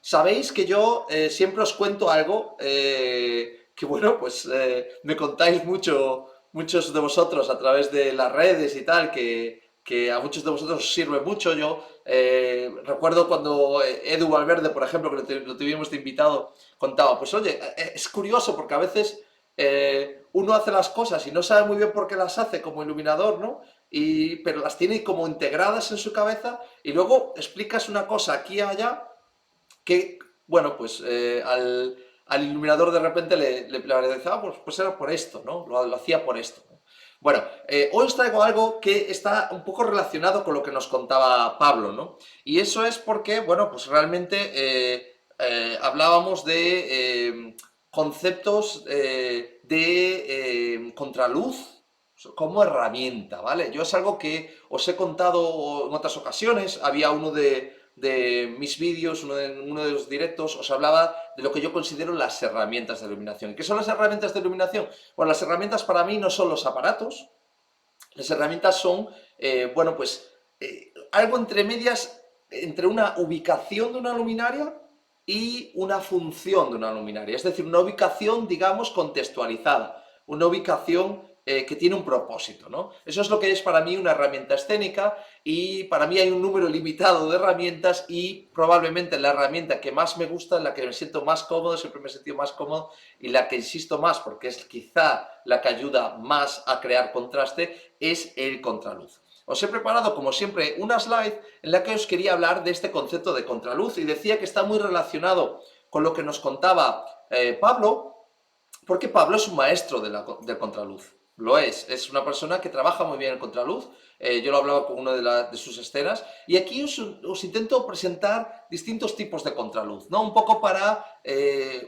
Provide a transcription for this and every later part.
Sabéis que yo siempre os cuento algo que, bueno, pues me contáis mucho, muchos de vosotros a través de las redes y tal, que a muchos de vosotros os sirve mucho. Yo recuerdo cuando Edu Valverde, por ejemplo, que lo tuvimos de invitado, contaba, pues oye, es curioso porque a veces uno hace las cosas y no sabe muy bien por qué las hace como iluminador, ¿no? Pero las tiene como integradas en su cabeza y luego explicas una cosa aquí y allá que, bueno, pues al iluminador de repente le parece, pues era por esto, ¿no? Lo hacía por esto, ¿no? Bueno, hoy os traigo algo que está un poco relacionado con lo que nos contaba Pablo, ¿no? Y eso es porque, bueno, pues realmente hablábamos de conceptos de contraluz como herramienta, ¿vale? Yo es algo que os he contado en otras ocasiones, había uno de mis vídeos, uno de los directos, os hablaba de lo que yo considero las herramientas de iluminación. ¿Qué son las herramientas de iluminación? Bueno, las herramientas para mí no son los aparatos, las herramientas son, bueno, pues algo entre medias, entre una ubicación de una luminaria y una función de una luminaria. Es decir, una ubicación, digamos, contextualizada, una ubicación que tiene un propósito, ¿no? Eso es lo que es para mí una herramienta escénica y para mí hay un número limitado de herramientas y probablemente la herramienta que más me gusta, en la que me siento más cómodo, siempre me he sentido más cómodo y la que insisto más porque es quizá la que ayuda más a crear contraste, es el contraluz. Os he preparado, como siempre, una slide en la que os quería hablar de este concepto de contraluz y decía que está muy relacionado con lo que nos contaba Pablo, porque Pablo es un maestro del contraluz. Lo es una persona que trabaja muy bien el contraluz. Yo lo hablaba con una de sus escenas. Y aquí os intento presentar distintos tipos de contraluz, ¿no? Un poco para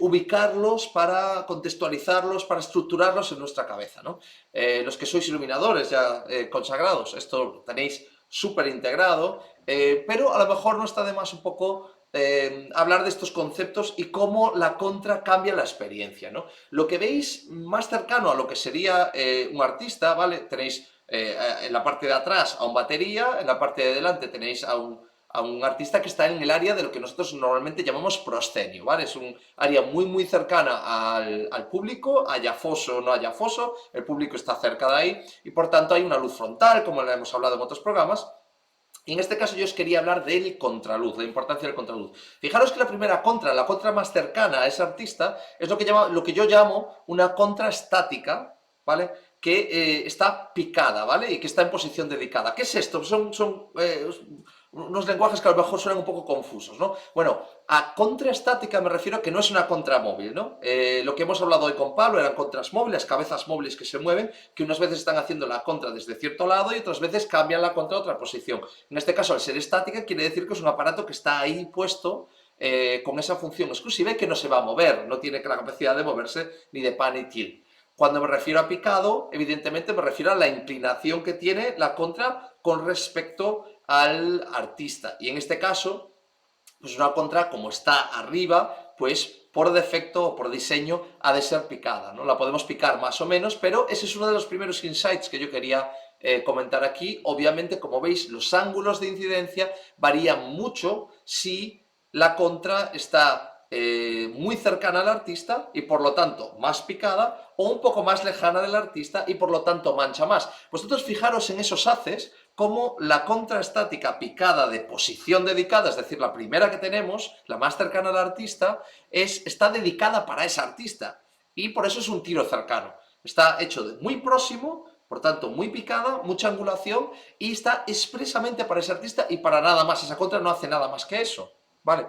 ubicarlos, para contextualizarlos, para estructurarlos en nuestra cabeza, ¿no? Los que sois iluminadores ya consagrados, esto lo tenéis súper integrado, pero a lo mejor no está de más un poco hablar de estos conceptos y cómo la contra cambia la experiencia, ¿no? Lo que veis más cercano a lo que sería un artista, ¿vale? Tenéis en la parte de atrás a un batería, en la parte de delante tenéis a un artista que está en el área de lo que nosotros normalmente llamamos proscenio, ¿vale? Es un área muy, muy cercana al público, haya foso o no haya foso, el público está cerca de ahí y por tanto hay una luz frontal, como le hemos hablado en otros programas. Y en este caso yo os quería hablar del contraluz, la importancia del contraluz. Fijaros que la primera contra, la contra más cercana a ese artista, es lo que yo llamo una contra estática, ¿vale? Que está picada, ¿vale? Y que está en posición dedicada. ¿Qué es esto? Son unos lenguajes que a lo mejor suenan un poco confusos, ¿no? Bueno, a contraestática me refiero a que no es una contramóvil, ¿no? Lo que hemos hablado hoy con Pablo eran contras móviles, cabezas móviles que se mueven, que unas veces están haciendo la contra desde cierto lado y otras veces cambian la contra a otra posición. En este caso, al ser estática, quiere decir que es un aparato que está ahí puesto con esa función exclusiva y que no se va a mover, no tiene la capacidad de moverse ni de pan ni tilt. Cuando me refiero a picado, evidentemente me refiero a la inclinación que tiene la contra con respecto al artista. Y en este caso, pues una contra, como está arriba, pues por defecto o por diseño ha de ser picada, ¿no? La podemos picar más o menos, pero ese es uno de los primeros insights que yo quería comentar aquí. Obviamente, como veis, los ángulos de incidencia varían mucho si la contra está muy cercana al artista y por lo tanto más picada, o un poco más lejana del artista y por lo tanto mancha más. Vosotros fijaros en esos haces como la contraestática picada de posición dedicada, es decir, la primera que tenemos, la más cercana al artista, está dedicada para ese artista y por eso es un tiro cercano. Está hecho de muy próximo, por tanto muy picada, mucha angulación y está expresamente para ese artista y para nada más. Esa contra no hace nada más que eso, ¿vale?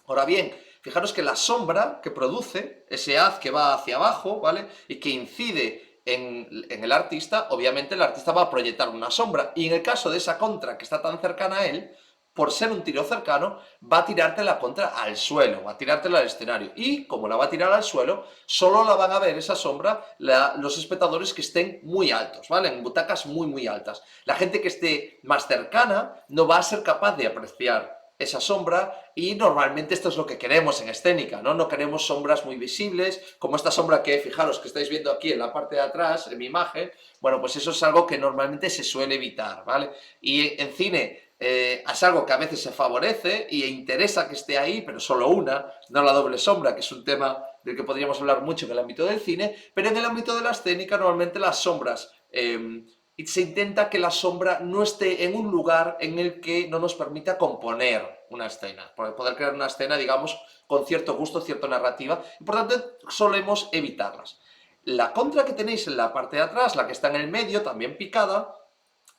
Ahora bien, fijaros que la sombra que produce, ese haz que va hacia abajo, ¿vale? Y que incide en el artista, obviamente el artista va a proyectar una sombra. Y en el caso de esa contra que está tan cercana a él, por ser un tiro cercano, va a tirarte la contra al suelo, va a tirártela al escenario. Y como la va a tirar al suelo, solo la van a ver esa sombra los espectadores que estén muy altos, ¿vale? En butacas muy, muy altas. La gente que esté más cercana no va a ser capaz de apreciar esa sombra y normalmente esto es lo que queremos en escénica, ¿no? No queremos sombras muy visibles, como esta sombra que, fijaros, que estáis viendo aquí en la parte de atrás, en mi imagen, bueno, pues eso es algo que normalmente se suele evitar, ¿vale? Y en cine es algo que a veces se favorece y interesa que esté ahí, pero solo una, no la doble sombra, que es un tema del que podríamos hablar mucho en el ámbito del cine, pero en el ámbito de la escénica normalmente las sombras, se intenta que la sombra no esté en un lugar en el que no nos permita componer una escena, poder crear una escena, digamos, con cierto gusto, cierta narrativa, y por tanto solemos evitarlas. La contra que tenéis en la parte de atrás, la que está en el medio, también picada,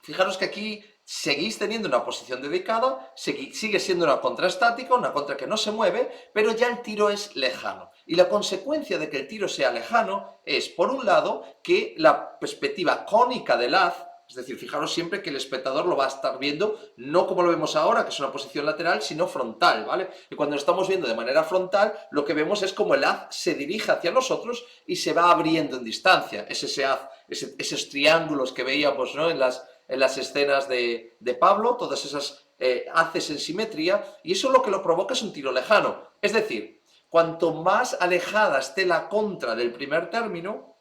fijaros que aquí seguís teniendo una posición dedicada, sigue siendo una contra estática, una contra que no se mueve, pero ya el tiro es lejano. Y la consecuencia de que el tiro sea lejano es, por un lado, que la perspectiva cónica del haz, es decir, fijaros siempre que el espectador lo va a estar viendo no como lo vemos ahora, que es una posición lateral, sino frontal, ¿vale? Y cuando lo estamos viendo de manera frontal, lo que vemos es como el haz se dirige hacia nosotros y se va abriendo en distancia. Es ese haz, esos triángulos que veíamos, ¿no?, en las escenas de Pablo, todas esas haces en simetría, y eso lo que lo provoca es un tiro lejano. Es decir, cuanto más alejada esté la contra del primer término,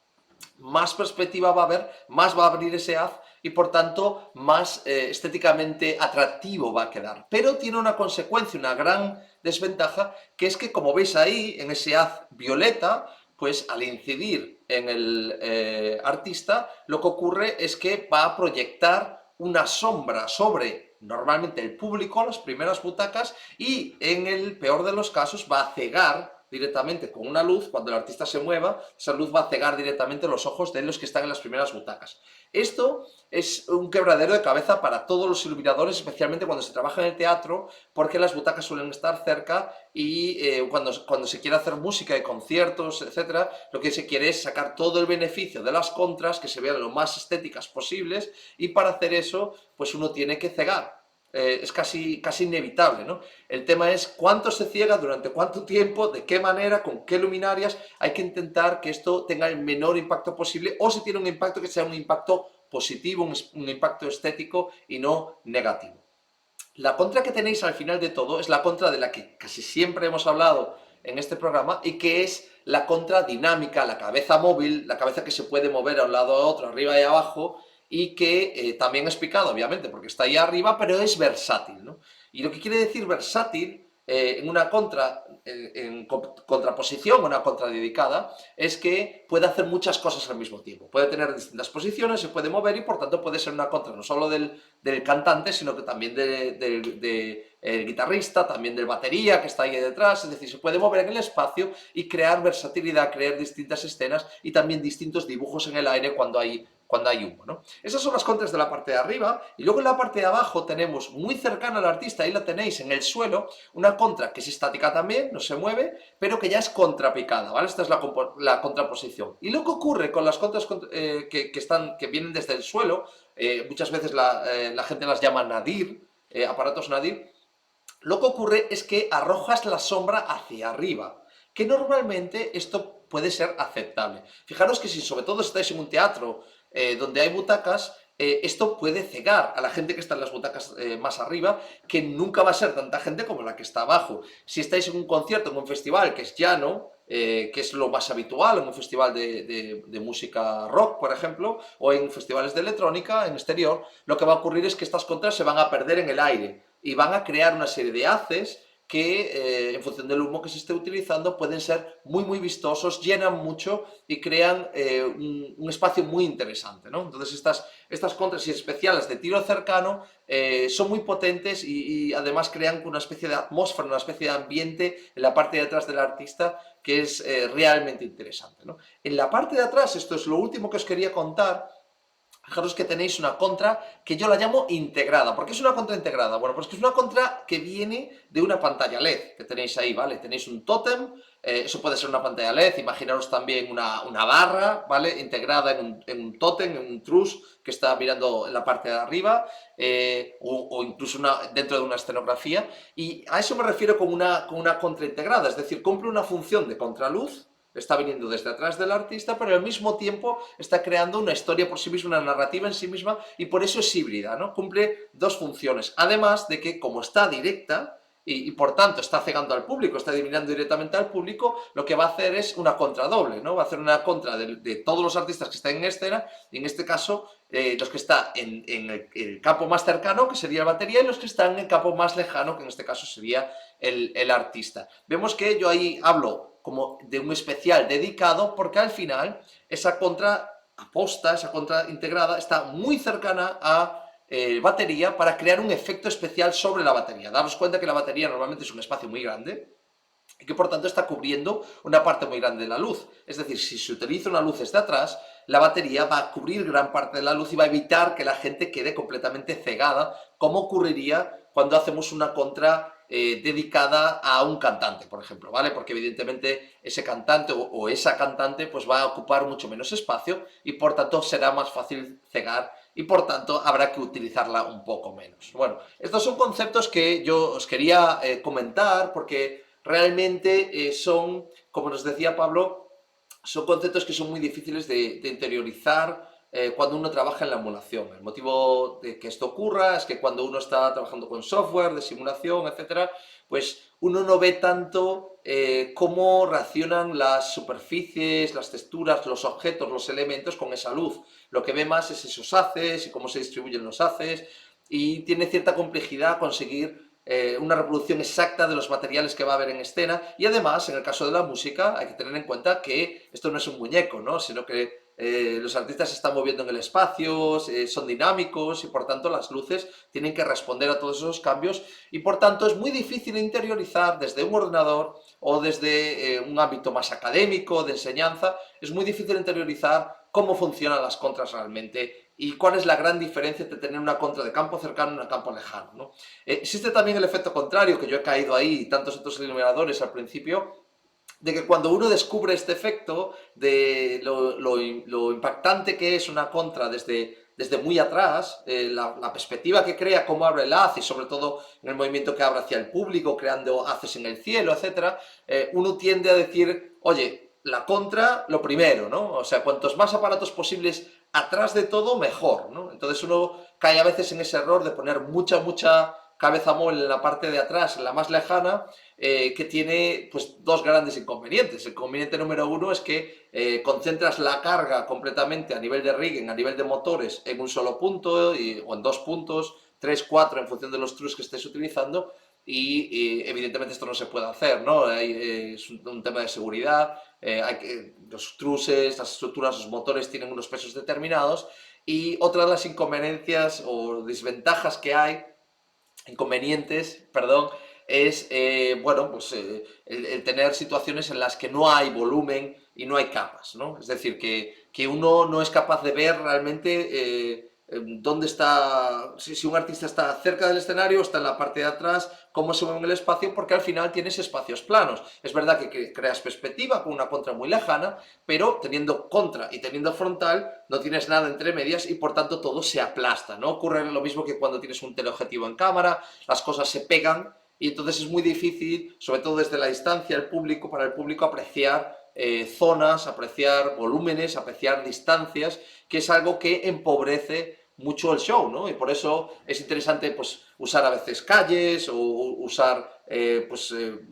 más perspectiva va a haber, más va a abrir ese haz y por tanto más estéticamente atractivo va a quedar. Pero tiene una consecuencia, una gran desventaja, que es que, como veis ahí, en ese haz violeta, pues al incidir en el artista, lo que ocurre es que va a proyectar una sombra sobre normalmente el público, las primeras butacas, y en el peor de los casos va a cegar directamente con una luz. Cuando el artista se mueva, esa luz va a cegar directamente los ojos de los que están en las primeras butacas. Esto es un quebradero de cabeza para todos los iluminadores, especialmente cuando se trabaja en el teatro, porque las butacas suelen estar cerca y cuando se quiere hacer música y conciertos, etcétera, lo que se quiere es sacar todo el beneficio de las contras, que se vean lo más estéticas posibles, y para hacer eso, pues uno tiene que cegar. Es casi inevitable, ¿no? El tema es cuánto se ciega, durante cuánto tiempo, de qué manera, con qué luminarias. Hay que intentar que esto tenga el menor impacto posible, o si tiene un impacto, que sea un impacto positivo, un impacto estético y no negativo. La contra que tenéis al final de todo es la contra de la que casi siempre hemos hablado en este programa, y que es la contra dinámica, la cabeza móvil, la cabeza que se puede mover a un lado a otro, arriba y abajo, y que también es picado, obviamente, porque está ahí arriba, pero es versátil, ¿no? Y lo que quiere decir versátil en una contra, en contraposición, una contra dedicada, es que puede hacer muchas cosas al mismo tiempo. Puede tener distintas posiciones, se puede mover y por tanto puede ser una contra no solo del cantante, sino que también del guitarrista, también del batería que está ahí detrás. Es decir, se puede mover en el espacio y crear versatilidad, crear distintas escenas y también distintos dibujos en el aire cuando hay humo, ¿no? Esas son las contras de la parte de arriba, y luego en la parte de abajo tenemos, muy cercana al artista, ahí la tenéis en el suelo, una contra que es estática también, no se mueve, pero que ya es contrapicada, ¿vale? Esta es la contraposición. Y lo que ocurre con las contras que vienen desde el suelo, muchas veces la gente las llama nadir, aparatos nadir, lo que ocurre es que arrojas la sombra hacia arriba, que normalmente esto puede ser aceptable. Fijaros que si sobre todo estáis en un teatro donde hay butacas, esto puede cegar a la gente que está en las butacas más arriba, que nunca va a ser tanta gente como la que está abajo. Si estáis en un concierto, en un festival que es llano, que es lo más habitual en un festival de música rock, por ejemplo, o en festivales de electrónica en exterior, lo que va a ocurrir es que estas contras se van a perder en el aire y van a crear una serie de haces que, en función del humo que se esté utilizando, pueden ser muy vistosos, llenan mucho y crean un espacio muy interesante, ¿no? Entonces estas contras y especiales de tiro cercano son muy potentes y además crean una especie de atmósfera, una especie de ambiente en la parte de atrás del artista que es realmente interesante, ¿no? En la parte de atrás, esto es lo último que os quería contar. Fijaros que tenéis una contra que yo la llamo integrada. ¿Por qué es una contra integrada? Bueno, pues que es una contra que viene de una pantalla LED que tenéis ahí, ¿vale? Tenéis un tótem, eso puede ser una pantalla LED, imaginaros también una barra, ¿vale? Integrada en un tótem, en un truss que está mirando en la parte de arriba, o incluso dentro de una escenografía, y a eso me refiero con una contra integrada, es decir, cumple una función de contraluz. Está viniendo desde atrás del artista, pero al mismo tiempo está creando una historia por sí misma, una narrativa en sí misma, y por eso es híbrida, ¿no? Cumple dos funciones. Además de que, como está directa, y por tanto está cegando al público, está eliminando directamente al público, lo que va a hacer es una contradoble, ¿no? Va a hacer una contra de todos los artistas que están en escena, y en este caso los que están en el campo más cercano, que sería la batería, y los que están en el campo más lejano, que en este caso sería el artista. Vemos que yo ahí hablo como de un especial dedicado, porque al final esa contra aposta, esa contra integrada, está muy cercana a batería para crear un efecto especial sobre la batería. Daros cuenta que la batería normalmente es un espacio muy grande y que por tanto está cubriendo una parte muy grande de la luz. Es decir, si se utiliza una luz desde atrás, la batería va a cubrir gran parte de la luz y va a evitar que la gente quede completamente cegada, como ocurriría cuando hacemos una contra dedicada a un cantante, por ejemplo, ¿vale? Porque evidentemente ese cantante o esa cantante pues va a ocupar mucho menos espacio y por tanto será más fácil cegar y por tanto habrá que utilizarla un poco menos. Bueno, estos son conceptos que yo os quería comentar porque realmente son, como nos decía Pablo, son conceptos que son muy difíciles de interiorizar cuando uno trabaja en la emulación. El motivo de que esto ocurra es que cuando uno está trabajando con software de simulación, etcétera, pues uno no ve tanto cómo reaccionan las superficies, las texturas, los objetos, los elementos con esa luz. Lo que ve más es esos haces y cómo se distribuyen los haces, y tiene cierta complejidad conseguir una reproducción exacta de los materiales que va a haber en escena, y además, en el caso de la música, hay que tener en cuenta que esto no es un muñeco, ¿no? Sino que los artistas se están moviendo en el espacio, son dinámicos y por tanto las luces tienen que responder a todos esos cambios, y por tanto es muy difícil interiorizar desde un ordenador o desde un ámbito más académico, de enseñanza, es muy difícil interiorizar cómo funcionan las contras realmente y cuál es la gran diferencia entre tener una contra de campo cercano y una campo lejano, ¿no? Existe también el efecto contrario, que yo he caído ahí y tantos otros iluminadores al principio, de que cuando uno descubre este efecto de lo impactante que es una contra desde muy atrás, la perspectiva que crea, cómo abre el haz y sobre todo en el movimiento que abre hacia el público, creando haces en el cielo, etcétera, uno tiende a decir, oye, la contra, lo primero, ¿no? O sea, cuantos más aparatos posibles atrás de todo, mejor, ¿no? Entonces uno cae a veces en ese error de poner mucha cabeza móvil en la parte de atrás, en la más lejana, que tiene pues dos grandes inconvenientes. El inconveniente número uno es que concentras la carga completamente a nivel de rigging, a nivel de motores, en un solo punto o en dos puntos, tres, cuatro, en función de los trucks que estés utilizando, y evidentemente esto no se puede hacer, ¿no? Es un tema de seguridad, los truses, las estructuras, los motores tienen unos pesos determinados, y otra de las inconveniencias o desventajas que hay, inconvenientes, perdón, es bueno, pues el tener situaciones en las que no hay volumen y no hay capas, ¿no? Es decir, que uno no es capaz de ver realmente dónde está, si un artista está cerca del escenario o está en la parte de atrás, cómo se mueve en el espacio, porque al final tienes espacios planos. Es verdad que creas perspectiva con una contra muy lejana, pero teniendo contra y teniendo frontal no tienes nada entre medias y por tanto todo se aplasta, ¿no? Ocurre lo mismo que cuando tienes un teleobjetivo en cámara, las cosas se pegan y entonces es muy difícil, sobre todo desde la distancia, para el público apreciar zonas, apreciar volúmenes, apreciar distancias, que es algo que empobrece mucho el show, ¿no? Y por eso es interesante pues usar a veces calles o usar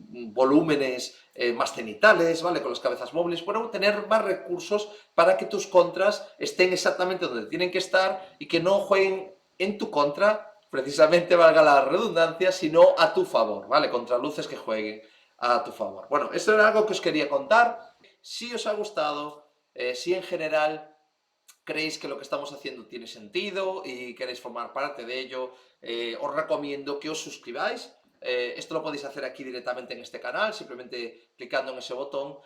volúmenes más cenitales, ¿vale? Con las cabezas móviles, bueno, tener más recursos para que tus contras estén exactamente donde tienen que estar y que no jueguen en tu contra, precisamente valga la redundancia, sino a tu favor, ¿vale? Contraluces que jueguen a tu favor. Bueno, esto era algo que os quería contar. Si os ha gustado, si en general creéis que lo que estamos haciendo tiene sentido y queréis formar parte de ello, os recomiendo que os suscribáis. Esto lo podéis hacer aquí directamente en este canal, simplemente clicando en ese botón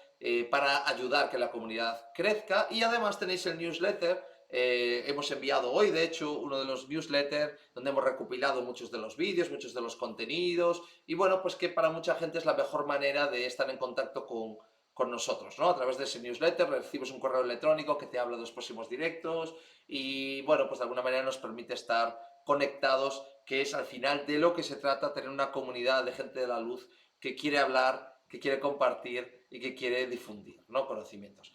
para ayudar a que la comunidad crezca. Y además tenéis el newsletter. Hemos enviado hoy, de hecho, uno de los newsletters donde hemos recopilado muchos de los vídeos, muchos de los contenidos, y bueno, pues que para mucha gente es la mejor manera de estar en contacto con nosotros, ¿no? A través de ese newsletter recibes un correo electrónico que te habla de los próximos directos y, bueno, pues de alguna manera nos permite estar conectados, que es al final de lo que se trata, tener una comunidad de gente de la luz que quiere hablar, que quiere compartir y que quiere difundir, ¿no? Conocimientos.